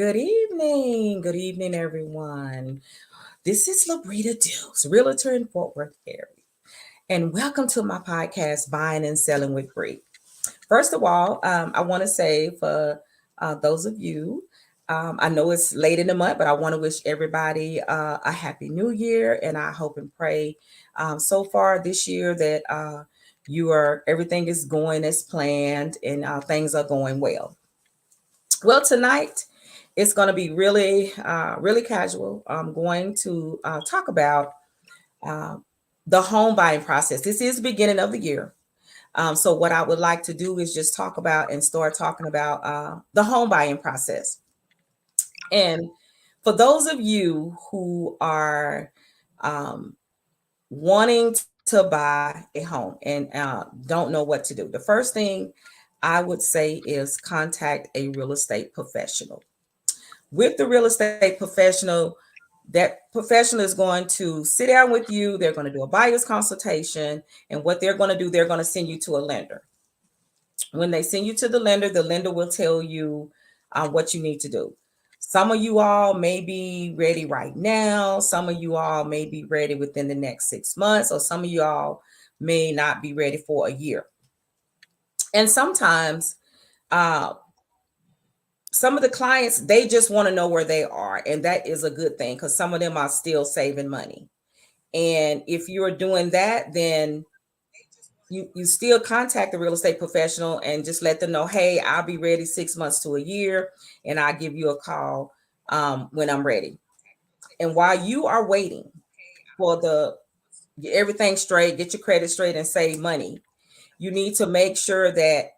Good evening. Good evening, everyone. This is Labrita Dukes, Realtor in Fort Worth area. And welcome to my podcast, Buying and Selling with Bree. First of all, I want to say for those of you, I know it's late in the month, but I want to wish everybody a happy new year. And I hope and pray so far this year that everything is going as planned and things are going well. Well, tonight it's going to be really casual. I'm going to talk about uh, the home buying process. This is the beginning of the year. So what I would like to do is just talk about and start talking about the home buying process. And for those of you who are um, wanting to buy a home and don't know what to do, the first thing I would say is contact a real estate professional. With the real estate professional, that professional is going to sit down with you. They're going to do a buyer's consultation. And what they're going to do, they're going to send you to a lender. When they send you to the lender will tell you what you need to do. Some of you all may be ready right now. Some of you all may be ready within the next 6 months, or some of you all may not be ready for a year. And sometimes uh, some of the clients, they just want to know where they are. And that is a good thing because some of them are still saving money. And if you're doing that, then you still contact the real estate professional and just let them know, hey, I'll be ready 6 months to a year, and I'll give you a call when I'm ready. And while you are waiting for get everything straight, get your credit straight, and save money, you need to make sure that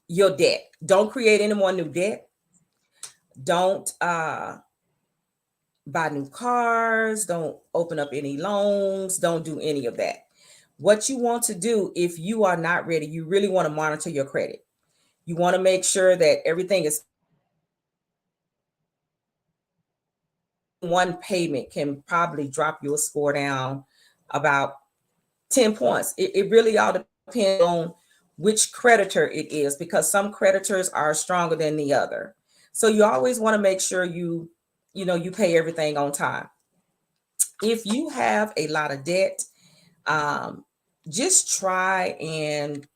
your debt, don't create any more new debt. Don't buy new cars. Don't open up any loans. Don't do any of that. What you want to do, if you are not ready, you really want to monitor your credit. You want to make sure that everything is one payment can probably drop your score down about 10 points. It really all depends on which creditor it is, because some creditors are stronger than the other. So you always want to make sure you pay everything on time. If you have a lot of debt, um, just try and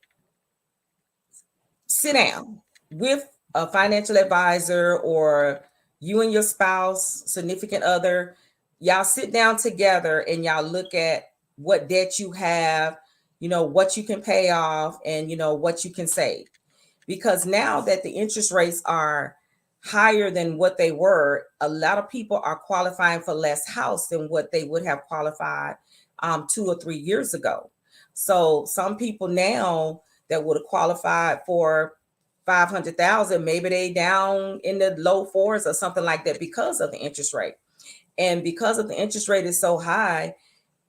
sit down with a financial advisor, or you and your spouse, significant other. Y'all sit down together and y'all look at what debt you have, what you can pay off, and what you can save. Because now that the interest rates are higher than what they were, a lot of people are qualifying for less house than what they would have qualified 2 or 3 years ago. So some people now that would have qualified for 500,000, maybe they down in the low fours or something like that because of the interest rate. And because of the interest rate is so high,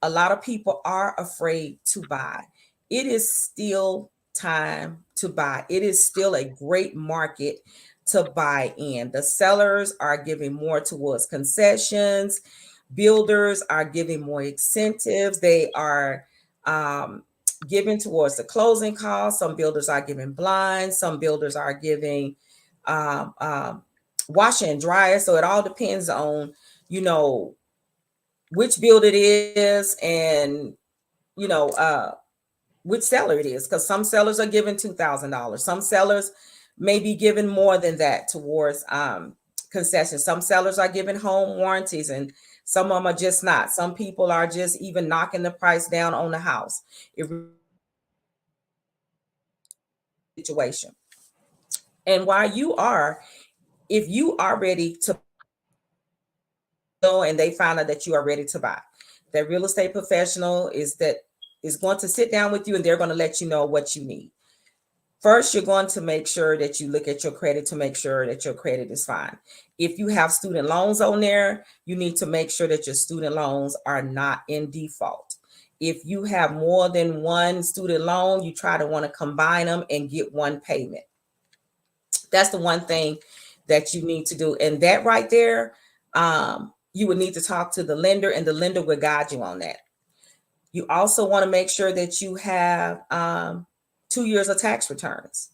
a lot of people are afraid to buy. It is still time to buy. It is still a great market to buy in. The sellers are giving more towards concessions. Builders are giving more incentives. They are giving towards the closing costs. Some builders are giving blinds. Some builders are giving um, um, washer and dryer. So it all depends on, which build it is, and you know uh which seller it is, because some sellers are giving $2,000. Some sellers may be giving more than that towards concessions. Some sellers are giving home warranties, and some of them are just not. Some people are just even knocking the price down on the house. It situation. And while if you are ready to go and they find out that you are ready to buy, that real estate professional is going to sit down with you, and they're going to let you know what you need. First, you're going to make sure that you look at your credit to make sure that your credit is fine. If you have student loans on there, you need to make sure that your student loans are not in default. If you have more than one student loan, you try to want to combine them and get one payment. That's the one thing that you need to do. And that right there, you would need to talk to the lender, and the lender will guide you on that. You also want to make sure that you have 2 years of tax returns.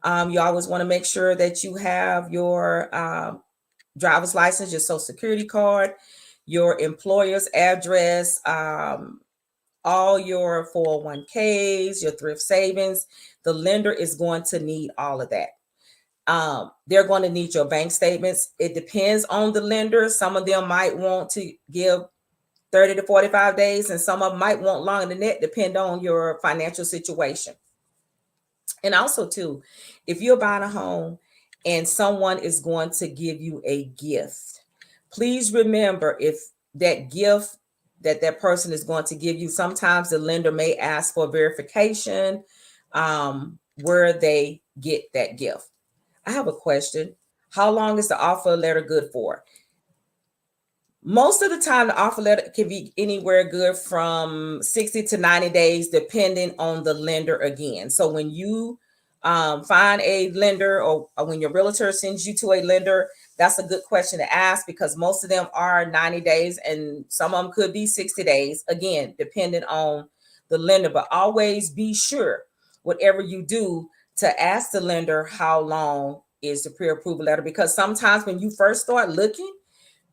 You always want to make sure that you have your driver's license, your social security card, your employer's address, all your 401ks, your thrift savings. The lender is going to need all of that. They're going to need your bank statements. It depends on the lender. Some of them might want to give 30 to 45 days, and some of them might want longer than that, depend on your financial situation. And also, too, if you're buying a home and someone is going to give you a gift, please remember, if that gift that person is going to give you, sometimes the lender may ask for verification where they get that gift. I have a question. How long is the offer letter good for? Most of the time, the offer letter can be anywhere good from 60 to 90 days, depending on the lender again. So when you find a lender, or when your realtor sends you to a lender, that's a good question to ask, because most of them are 90 days and some of them could be 60 days, again, depending on the lender. But always be sure, whatever you do, to ask the lender how long is the pre-approval letter, because sometimes when you first start looking,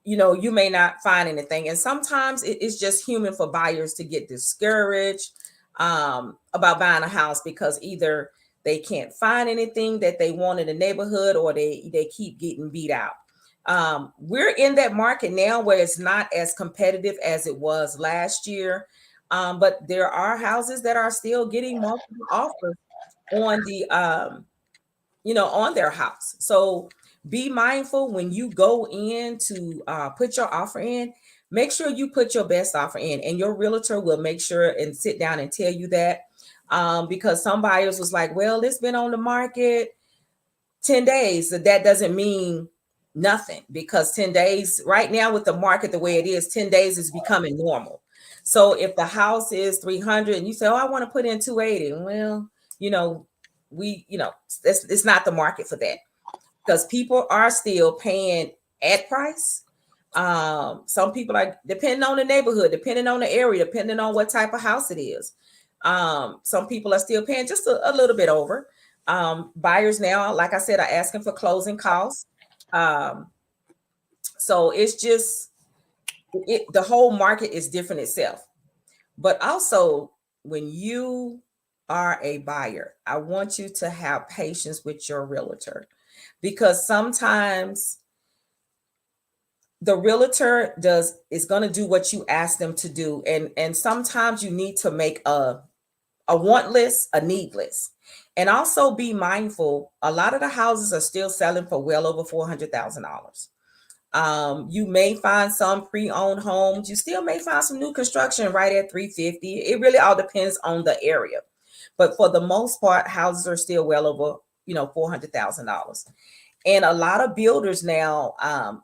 you may not find anything. And sometimes it's just human for buyers to get discouraged about buying a house, because either they can't find anything that they want in the neighborhood, or they keep getting beat out. We're in that market now where it's not as competitive as it was last year. But there are houses that are still getting multiple offers on the on their house. So be mindful when you go in to put your offer in. Make sure you put your best offer in, and your realtor will make sure and sit down and tell you that. Because some buyers was like, well, it's been on the market 10 days. That doesn't mean nothing, because 10 days right now, with the market the way it is, 10 days is becoming normal. So if the house is 300 and you say, oh, I want to put in 280, well, it's not the market for that, because people are still paying at price. Some people are, depending on the neighborhood, depending on the area, depending on what type of house it is. Some people are still paying just a little bit over. Buyers now, like I said, are asking for closing costs. So it's just, the whole market is different itself. But also, when you are a buyer, I want you to have patience with your realtor, because sometimes the realtor is going to do what you ask them to do, and sometimes you need to make a want list, a need list. And also be mindful, a lot of the houses are still selling for well over $400,000. You may find some pre-owned homes. You still may find some new construction right at 350. It really all depends on the area. But for the most part, houses are still well over, $400,000. And a lot of builders now,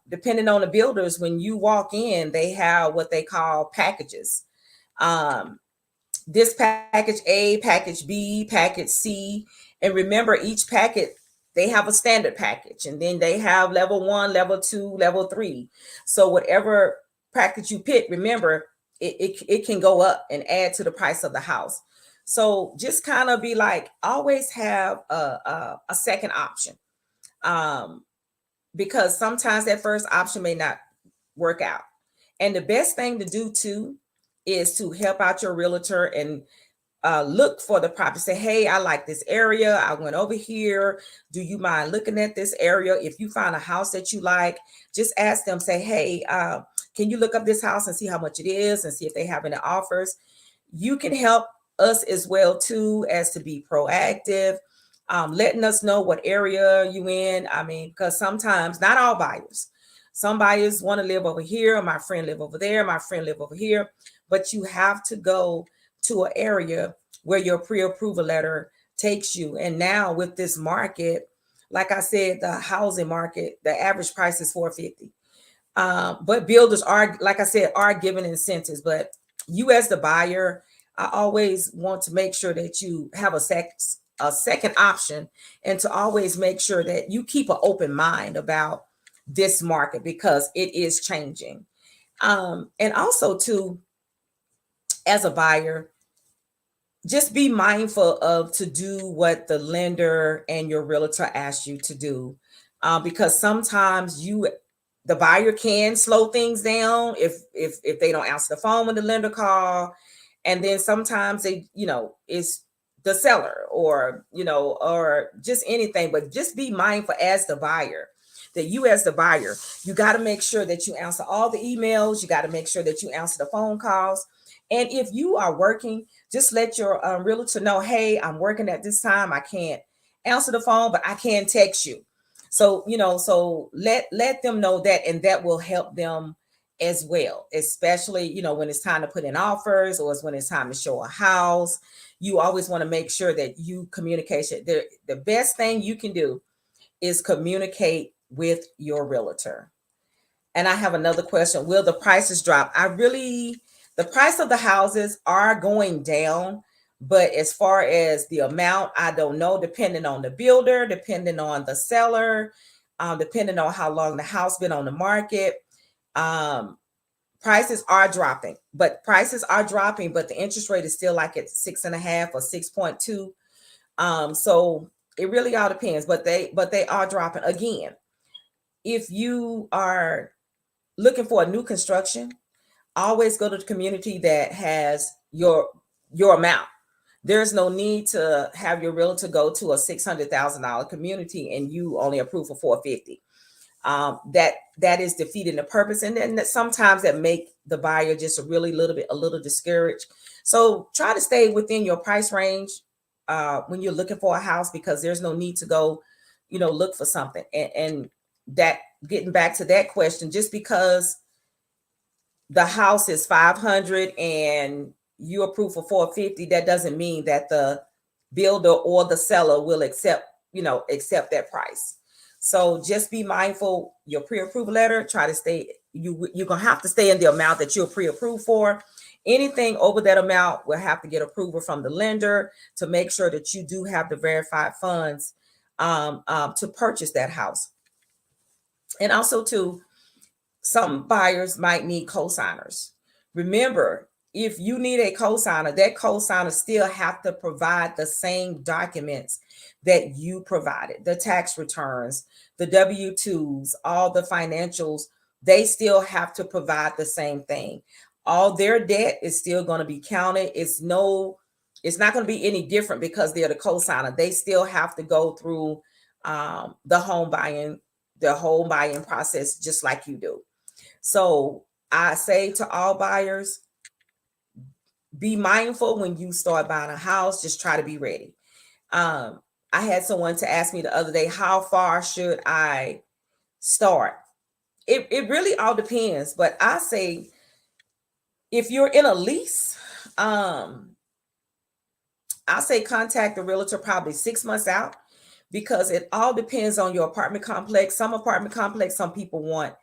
depending on the builders, when you walk in, they have what they call packages. This package A, package B, package C. And remember, each packet, they have a standard package, and then they have level 1, level 2, level 3. So whatever package you pick, remember, it can go up and add to the price of the house. So just kind of be like, always have a second option, because sometimes that first option may not work out. And the best thing to do too is to help out your realtor and look for the property. Say, hey, I like this area. I went over here. Do you mind looking at this area? If you find a house that you like, just ask them, say, hey, can you look up this house and see how much it is, and see if they have any offers? You can help us as well too, as to be proactive, letting us know what area you in. I mean, because sometimes, not all buyers, some buyers want to live over here, my friend live over there, my friend live over here. But you have to go to an area where your pre-approval letter takes you. And now with this market, like I said, the housing market, the average price is $450. But builders are, like I said, are giving incentives. But you as the buyer, I always want to make sure that you have a second option, and to always make sure that you keep an open mind about this market, because it is changing. And also too, as a buyer, just be mindful of to do what the lender and your realtor asks you to do, because sometimes the buyer can slow things down if they don't answer the phone when the lender call, and then sometimes it's the seller, or just anything. But just be mindful as the buyer, that you as the buyer, you got to make sure that you answer all the emails, you got to make sure that you answer the phone calls. And if you are working, just let your realtor know, hey, I'm working at this time, I can't answer the phone, but I can text you. So let them know that, and that will help them as well, especially when it's time to put in offers, or it's when it's time to show a house. You always want to make sure that you communication, the best thing you can do is communicate with your realtor. And I have another question. Will the prices drop? The price of the houses are going down, but as far as the amount, I don't know, depending on the builder, depending on the seller, depending on how long the house been on the market. Um, prices are dropping, but the interest rate is still like at 6.5 or 6.2. So it really all depends, but they are dropping again. If you are looking for a new construction, always go to the community that has your amount. There's no need to have your realtor go to a $600,000 community and you only approve for 450. That is defeating the purpose, and then sometimes that make the buyer just a little discouraged. So try to stay within your price range when you're looking for a house, because there's no need to go look for something. And that, getting back to that question, just because the house is 500 and you approve for 450, that doesn't mean that the builder or the seller will accept that price. So just be mindful. Your pre-approval letter, try to stay, you're gonna have to stay in the amount that you're pre-approved for. Anything over that amount will have to get approval from the lender to make sure that you do have the verified funds to purchase that house. And also too, some buyers might need co-signers. Remember, if you need a co-signer, that co-signer still have to provide the same documents that you provided, the tax returns, the W-2s, all the financials. They still have to provide the same thing. All their debt is still going to be counted. It's not going to be any different because they're the co-signer. They still have to go through the home buying process just like you do. So I say to all buyers, be mindful when you start buying a house. Just try to be ready. I had someone to ask me the other day, how far should I start? It really all depends, but I say if you're in a lease, I say contact the realtor probably 6 months out, because it all depends on your apartment complex. Some apartment complex, some people want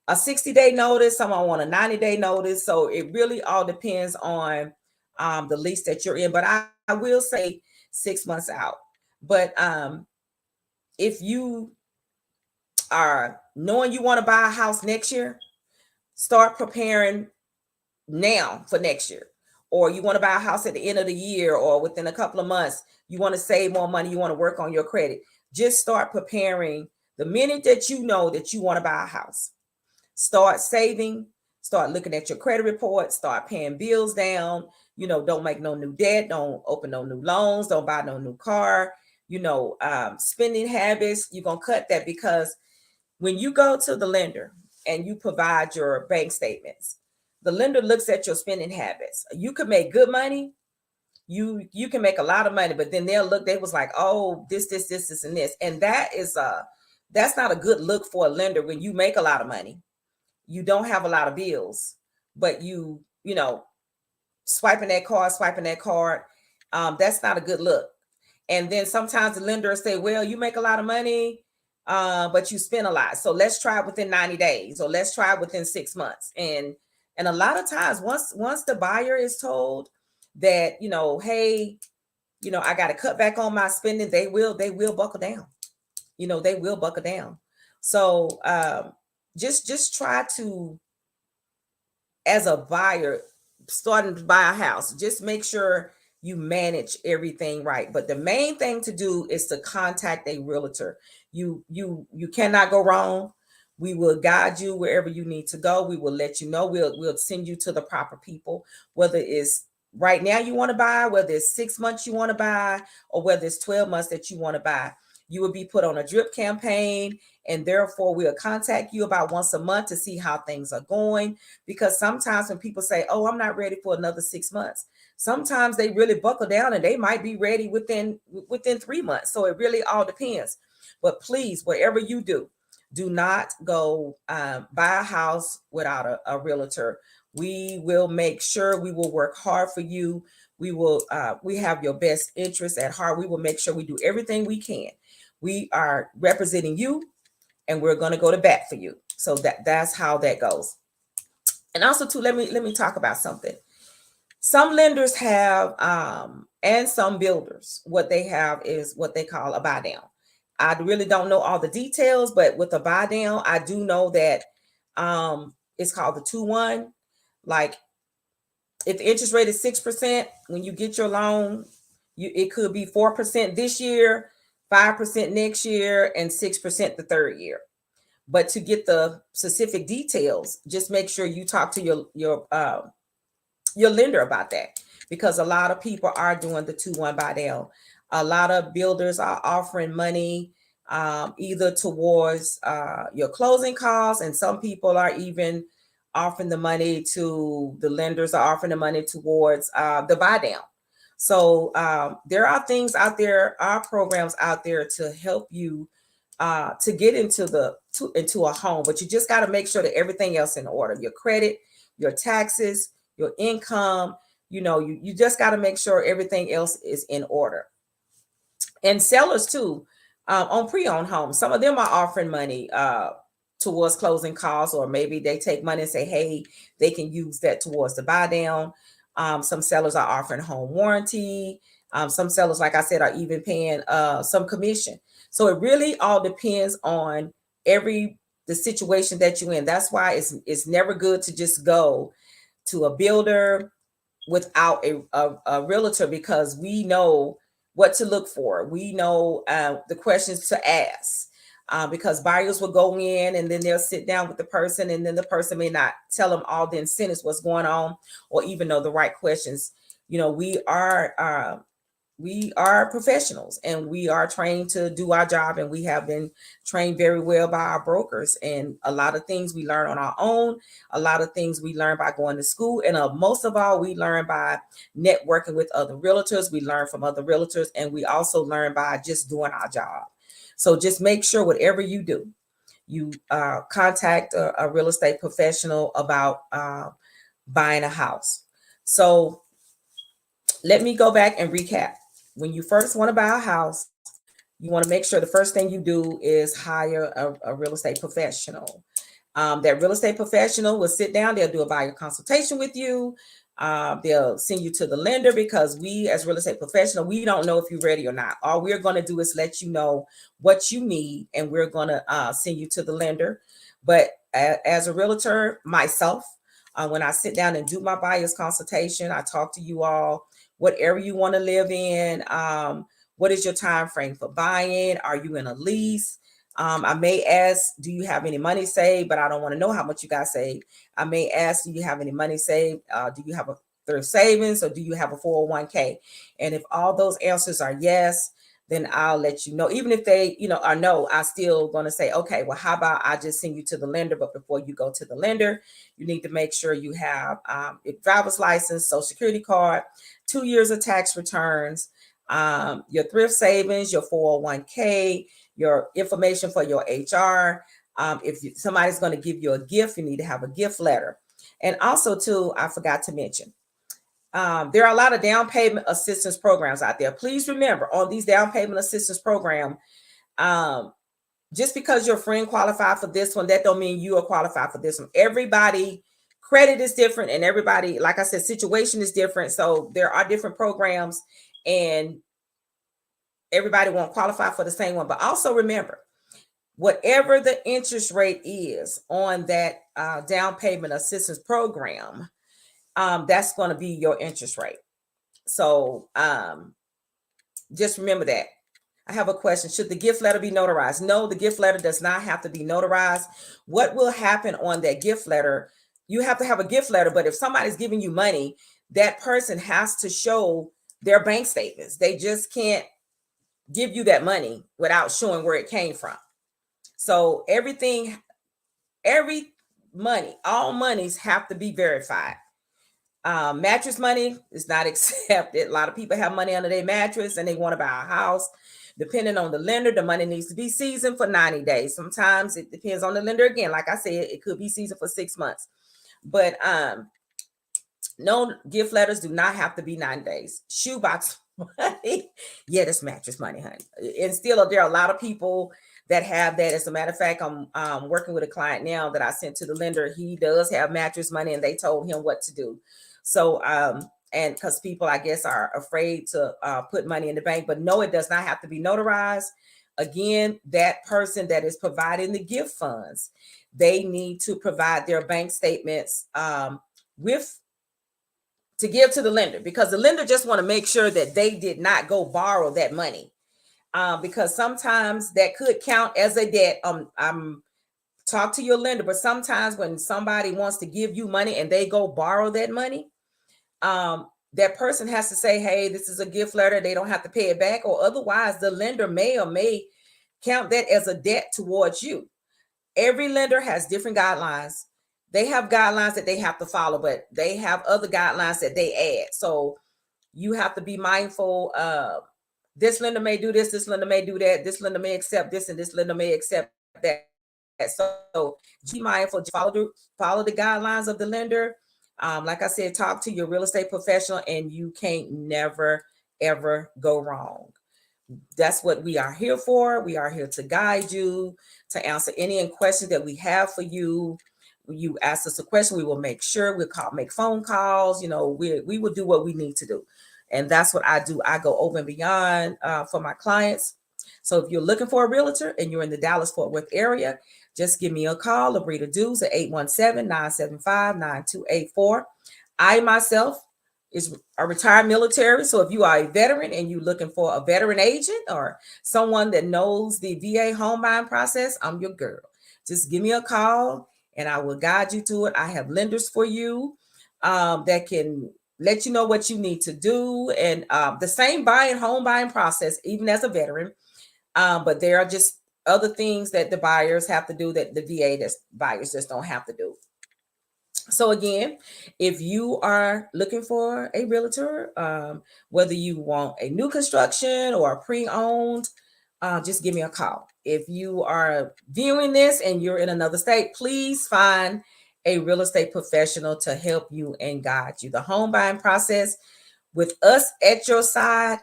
a 60-day notice, someone want a 90-day notice. So it really all depends on the lease that you're in. But I will say 6 months out. But if you are knowing you want to buy a house next year, start preparing now for next year. Or you want to buy a house at the end of the year or within a couple of months, you want to save more money, you want to work on your credit. Just start preparing the minute that you know that you want to buy a house. Start saving, start looking at your credit report, start paying bills down. Don't make no new debt, don't open no new loans, don't buy no new car. Spending habits, you're going to cut that, because when you go to the lender and you provide your bank statements, the lender looks at your spending habits. You could make good money, you can make a lot of money, but then they was like, oh, this, and this. And that's not a good look for a lender. When you make a lot of money, you don't have a lot of bills, but swiping that card, that's not a good look. And then sometimes the lender say, well, you make a lot of money, but you spend a lot. So let's try it within 90 days, or let's try it within 6 months. And a lot of times, once the buyer is told that, hey, I got to cut back on my spending, they will buckle down. They will buckle down. So just try to, as a buyer starting to buy a house, just make sure you manage everything right. But the main thing to do is to contact a realtor. You cannot go wrong. We will guide you wherever you need to go. We will let you know. We'll send you to the proper people, whether it's right now you want to buy, whether it's 6 months you want to buy, or whether it's 12 months that you want to buy. You will be put on a drip campaign, and therefore we'll contact you about once a month to see how things are going. Because sometimes when people say, oh, I'm not ready for another 6 months, sometimes they really buckle down and they might be ready within 3 months. So it really all depends. But please, whatever you do not go buy a house without a realtor. We will make sure, we will work hard for you. We have your best interest at heart. We will make sure we do everything we can. We are representing you, and we're going to go to bat for you. So that's how that goes. And also too, let me talk about something. Some lenders have and some builders, what they have is what they call a buy down. I really don't know all the details, but with a buy down, I do know that it's called the 2-1. Like, if the interest rate is 6%, when you get your loan, it could be 4% this year, 5% next year, and 6% the third year. But to get the specific details, just make sure you talk to your lender about that, because a lot of people are doing the 2-1 buy down. A lot of builders are offering money either towards your closing costs, and some people are even offering the money to the lenders are offering the money towards the buy down. So there are things out there, are programs out there to help you to get into a home, but you just got to make sure that everything else in order: your credit, your taxes, your income. You just got to make sure everything else is in order. And sellers too, on pre-owned homes, some of them are offering money towards closing costs, or maybe they take money and say, hey, they can use that towards the buy down. Some sellers are offering home warranty. Some sellers, like I said, are even paying some commission. So it really all depends on the situation that you're in. That's why it's never good to just go to a builder without a realtor, because we know what to look for. We know the questions to ask, because buyers will go in and then they'll sit down with the person, and then the person may not tell them all the incentives, what's going on, or even know the right questions. We are professionals, and we are trained to do our job, and we have been trained very well by our brokers. And a lot of things we learn on our own, a lot of things we learn by going to school, and most of all, we learn by networking with other realtors. We learn from other realtors, and we also learn by just doing our job. So just make sure whatever you do, you contact a real estate professional about buying a house. So let me go back and recap. When you first want to buy a house, you want to make sure the first thing you do is hire a real estate professional. That real estate professional will sit down, they'll do a buyer consultation with you. They'll send you to the lender, because we as real estate professional, we don't know if you're ready or not. All we're going to do is let you know what you need, and we're going to send you to the lender. But as a realtor myself, when I sit down and do my buyer's consultation, I talk to you all, whatever you want to live in. What is your time frame for buying? Are you in a lease? I may ask, do you have any money saved? But I don't want to know how much you guys save. I may ask, do you have any money saved? Do you have a thrift savings, or do you have a 401k? And if all those answers are yes, then I'll let you know. Even if they, are no, I still going to say, okay, well, how about I just send you to the lender? But before you go to the lender, you need to make sure you have your driver's license, social security card, 2 years of tax returns, your thrift savings, your 401k, your information for your HR. If somebody's going to give you a gift, you need to have a gift letter. And also too, I forgot to mention, there are a lot of down payment assistance programs out there. Please remember, on these down payment assistance program, just because your friend qualified for this one, that don't mean you are qualified for this one. Everybody credit is different, and everybody, like I said, situation is different. So there are different programs, and everybody won't qualify for the same one. But also remember, whatever the interest rate is on that down payment assistance program, that's going to be your interest rate. So just remember that. I have a question. Should the gift letter be notarized? No, the gift letter does not have to be notarized. What will happen on that gift letter? You have to have a gift letter, but if somebody's giving you money, that person has to show their bank statements. They just can't give you that money without showing where it came from. So every money, all monies have to be verified. Mattress money is not accepted. A lot of people have money under their mattress and they want to buy a house. Depending on the lender, the money needs to be seasoned for 90 days. Sometimes it depends on the lender. Again, like I said, it could be seasoned for 6 months. But no, gift letters do not have to be 9 days. Shoebox money, yeah, that's mattress money, honey. And still, there are a lot of people that have that. As a matter of fact, I'm working with a client now that I sent to the lender. He does have mattress money, and they told him what to do. So, and because people, I guess, are afraid to put money in the bank, but no, it does not have to be notarized. Again, that person that is providing the gift funds, they need to provide their bank statements to give to the lender, because the lender just want to make sure that they did not go borrow that money, because sometimes that could count as a debt. I'm talk to your lender, but sometimes when somebody wants to give you money and they go borrow that money, that person has to say, hey, this is a gift letter. They don't have to pay it back, or otherwise the lender may count that as a debt towards you. Every lender has different guidelines. They have guidelines that they have to follow, but they have other guidelines that they add. So you have to be mindful of, this lender may do this lender may do that, this lender may accept this, and this lender may accept that. So be mindful, follow the guidelines of the lender. Like I said, talk to your real estate professional, and you can't never, ever go wrong. That's what we are here for. We are here to guide you, to answer any questions that we have for you. When you ask us a question, we will make sure make phone calls. We will do what we need to do. And that's what I do. I go over and beyond for my clients. So if you're looking for a realtor and you're in the Dallas-Fort Worth area, just give me a call, Labrita Dews, at 817-975-9284. I myself is a retired military. So if you are a veteran and you're looking for a veteran agent or someone that knows the VA home buying process, I'm your girl. Just give me a call and I will guide you to it. I have lenders for you that can let you know what you need to do. And the same home buying process, even as a veteran. But there are just other things that the buyers have to do that the VA buyers just don't have to do. So again, if you are looking for a realtor, whether you want a new construction or a pre-owned, just give me a call. If you are viewing this and you're in another state, please find a real estate professional to help you and guide you. The home buying process with us at your side,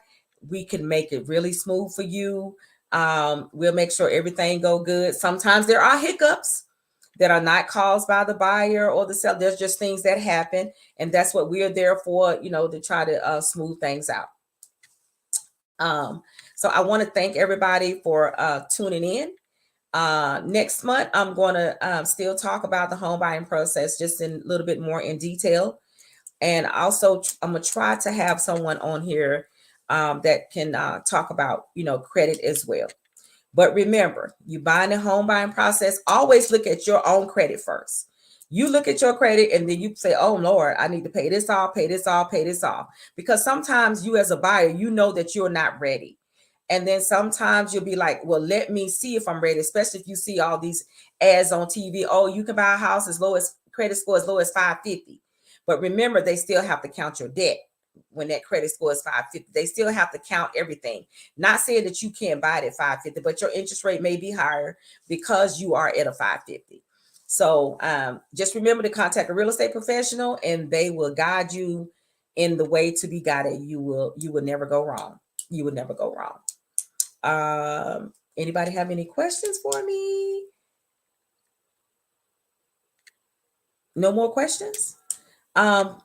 we can make it really smooth for you. We'll make sure everything go good. Sometimes there are hiccups that are not caused by the buyer or the seller. There's just things that happen, and that's what we're there for, to try to smooth things out. So I want to thank everybody for tuning in. Next month, I'm going to still talk about the home buying process just in a little bit more in detail. And also, I'm going to try to have someone on here that can talk about, credit as well. But remember, you buying the home buying process, always look at your own credit first. You look at your credit and then you say, oh, Lord, I need to pay this off, pay this off, pay this off. Because sometimes you as a buyer, you know that you're not ready. And then sometimes you'll be like, well, let me see if I'm ready, especially if you see all these ads on TV. Oh, you can buy a house as low as credit score as low as 550. But remember, they still have to count your debt. When that credit score is 550, they still have to count everything. Not saying that you can't buy it at 550, but your interest rate may be higher because you are at a 550. So just remember to contact a real estate professional, and they will guide you in the way to be guided. You will never go wrong. You will never go wrong. Anybody have any questions for me? No more questions?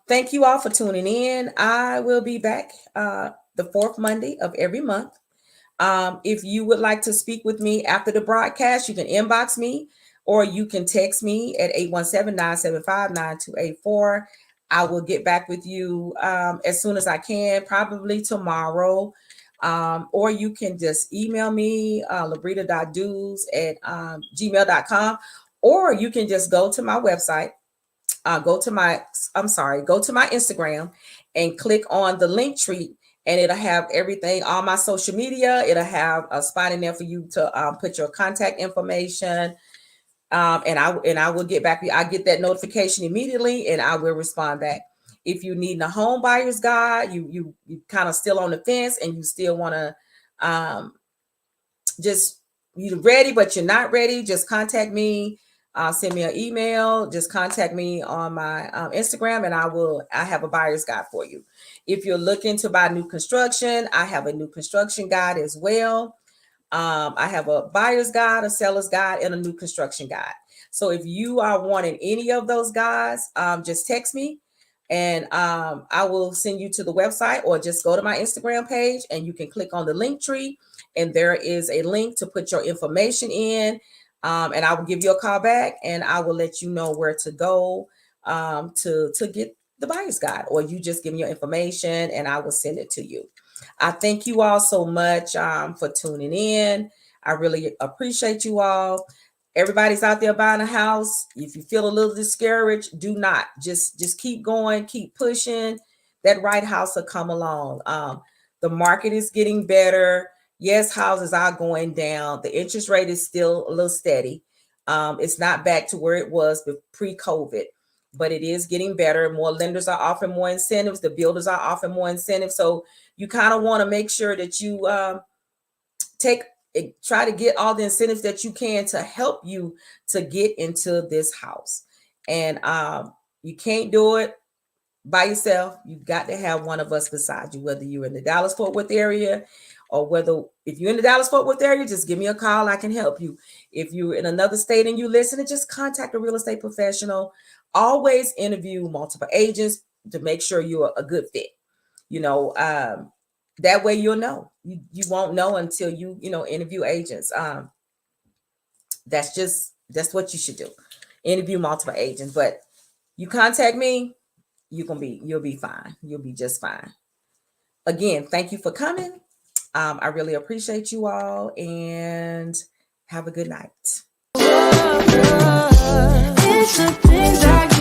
Thank you all for tuning in. I will be back the fourth Monday of every month. If you would like to speak with me after the broadcast, you can inbox me or you can text me at 817-975-9284. I will get back with you as soon as I can, probably tomorrow. Or you can just email me, labrita.dues at gmail.com, or you can just go to my website, go to my Instagram and click on the link tree, and it'll have everything, all my social media. It'll have a spot in there for you to put your contact information. And I will get back. I get that notification immediately, and I will respond back. If you need a home buyer's guide, you kind of still on the fence, and you still want to just you're ready, but you're not ready, just contact me. Send me an email. Just contact me on my Instagram, and I have a buyer's guide for you. If you're looking to buy new construction, I have a new construction guide as well. I have a buyer's guide, a seller's guide, and a new construction guide. So if you are wanting any of those guides, just text me, and I will send you to the website, or just go to my Instagram page and you can click on the link tree, and there is a link to put your information in. And I will give you a call back, and I will let you know where to go to get the buyer's guide, or you just give me your information and I will send it to you. I thank you all so much for tuning in. I really appreciate you all. Everybody's out there buying a house. If you feel a little discouraged, do not. Just keep going, keep pushing. That right house will come along. The market is getting better. Yes, houses are going down. The interest rate is still a little steady. It's not back to where it was pre-COVID, but it is getting better. More lenders are offering more incentives. The builders are offering more incentives. So you kind of want to make sure that you try to get all the incentives that you can to help you to get into this house. And you can't do it by yourself. You've got to have one of us beside you, whether you're in the Dallas-Fort Worth area, or if you're in the Dallas-Fort Worth area, just give me a call. I can help you. If you're in another state and you listen, just contact a real estate professional. Always interview multiple agents to make sure you're a good fit. That way you'll know. You won't know until you interview agents. That's what you should do. Interview multiple agents. But you contact me, you'll be fine. You'll be just fine. Again, thank you for coming. I really appreciate you all, and have a good night. It's the things I